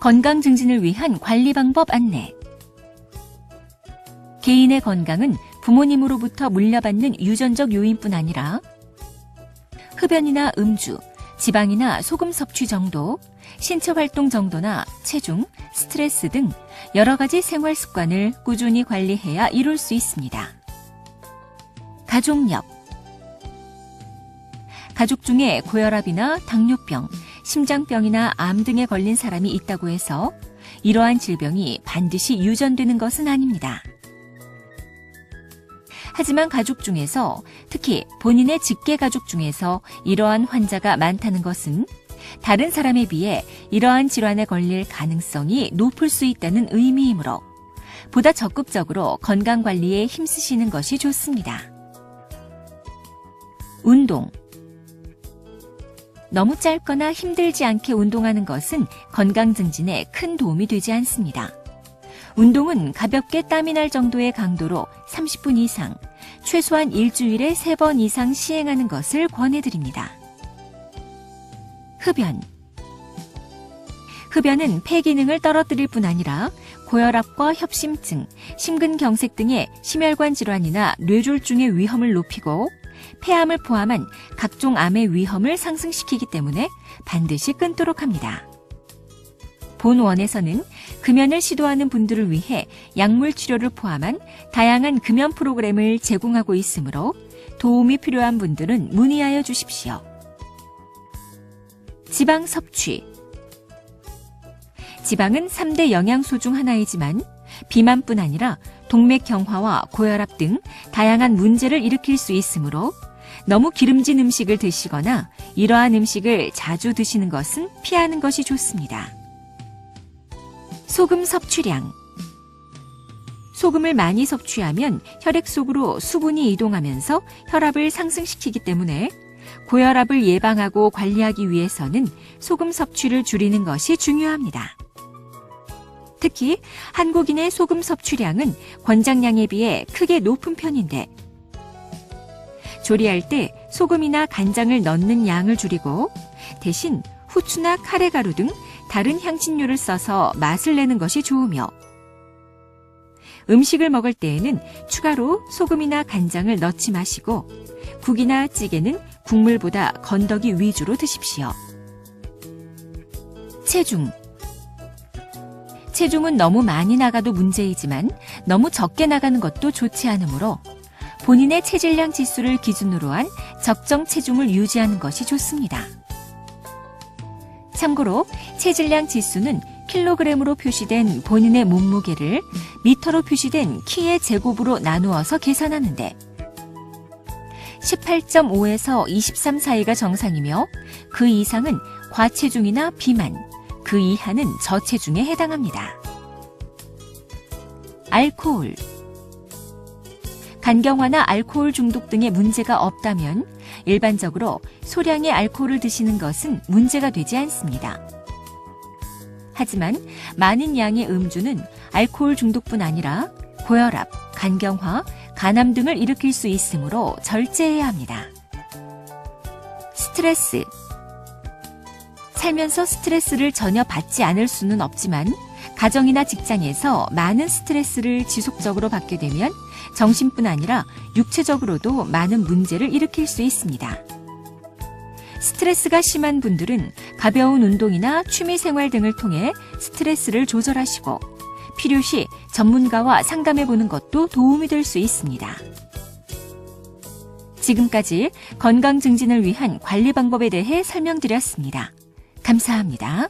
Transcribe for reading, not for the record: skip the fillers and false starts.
건강 증진을 위한 관리 방법 안내. 개인의 건강은 부모님으로부터 물려받는 유전적 요인뿐 아니라 흡연이나 음주, 지방이나 소금 섭취 정도, 신체 활동 정도나 체중, 스트레스 등 여러 가지 생활 습관을 꾸준히 관리해야 이룰 수 있습니다. 가족력. 가족 중에 고혈압이나 당뇨병, 심장병이나 암 등에 걸린 사람이 있다고 해서 이러한 질병이 반드시 유전되는 것은 아닙니다. 하지만 가족 중에서 특히 본인의 직계 가족 중에서 이러한 환자가 많다는 것은 다른 사람에 비해 이러한 질환에 걸릴 가능성이 높을 수 있다는 의미이므로 보다 적극적으로 건강관리에 힘쓰시는 것이 좋습니다. 운동. 너무 짧거나 힘들지 않게 운동하는 것은 건강 증진에 큰 도움이 되지 않습니다. 운동은 가볍게 땀이 날 정도의 강도로 30분 이상, 최소한 일주일에 3번 이상 시행하는 것을 권해드립니다. 흡연. 흡연은 폐 기능을 떨어뜨릴 뿐 아니라 고혈압과 협심증, 심근경색 등의 심혈관 질환이나 뇌졸중의 위험을 높이고 폐암을 포함한 각종 암의 위험을 상승시키기 때문에 반드시 끊도록 합니다. 본원에서는 금연을 시도하는 분들을 위해 약물 치료를 포함한 다양한 금연 프로그램을 제공하고 있으므로 도움이 필요한 분들은 문의하여 주십시오. 지방 섭취. 지방은 3대 영양소 중 하나이지만 비만뿐 아니라 동맥경화와 고혈압 등 다양한 문제를 일으킬 수 있으므로 너무 기름진 음식을 드시거나 이러한 음식을 자주 드시는 것은 피하는 것이 좋습니다. 소금 섭취량. 소금을 많이 섭취하면 혈액 속으로 수분이 이동하면서 혈압을 상승시키기 때문에 고혈압을 예방하고 관리하기 위해서는 소금 섭취를 줄이는 것이 중요합니다. 특히 한국인의 소금 섭취량은 권장량에 비해 크게 높은 편인데 조리할 때 소금이나 간장을 넣는 양을 줄이고 대신 후추나 카레가루 등 다른 향신료를 써서 맛을 내는 것이 좋으며 음식을 먹을 때에는 추가로 소금이나 간장을 넣지 마시고 국이나 찌개는 국물보다 건더기 위주로 드십시오. 체중. 체중은 너무 많이 나가도 문제이지만 너무 적게 나가는 것도 좋지 않으므로 본인의 체질량 지수를 기준으로 한 적정 체중을 유지하는 것이 좋습니다. 참고로 체질량 지수는 킬로그램으로 표시된 본인의 몸무게를 미터로 표시된 키의 제곱으로 나누어서 계산하는데 18.5에서 23 사이가 정상이며 그 이상은 과체중이나 비만, 그 이하는 저체중에 해당합니다. 알코올. 간경화나 알코올 중독 등의 문제가 없다면 일반적으로 소량의 알코올을 드시는 것은 문제가 되지 않습니다. 하지만 많은 양의 음주는 알코올 중독뿐 아니라 고혈압, 간경화, 간암 등을 일으킬 수 있으므로 절제해야 합니다. 스트레스. 살면서 스트레스를 전혀 받지 않을 수는 없지만 가정이나 직장에서 많은 스트레스를 지속적으로 받게 되면 정신뿐 아니라 육체적으로도 많은 문제를 일으킬 수 있습니다. 스트레스가 심한 분들은 가벼운 운동이나 취미생활 등을 통해 스트레스를 조절하시고 필요시 전문가와 상담해보는 것도 도움이 될 수 있습니다. 지금까지 건강 증진을 위한 관리 방법에 대해 설명드렸습니다. 감사합니다.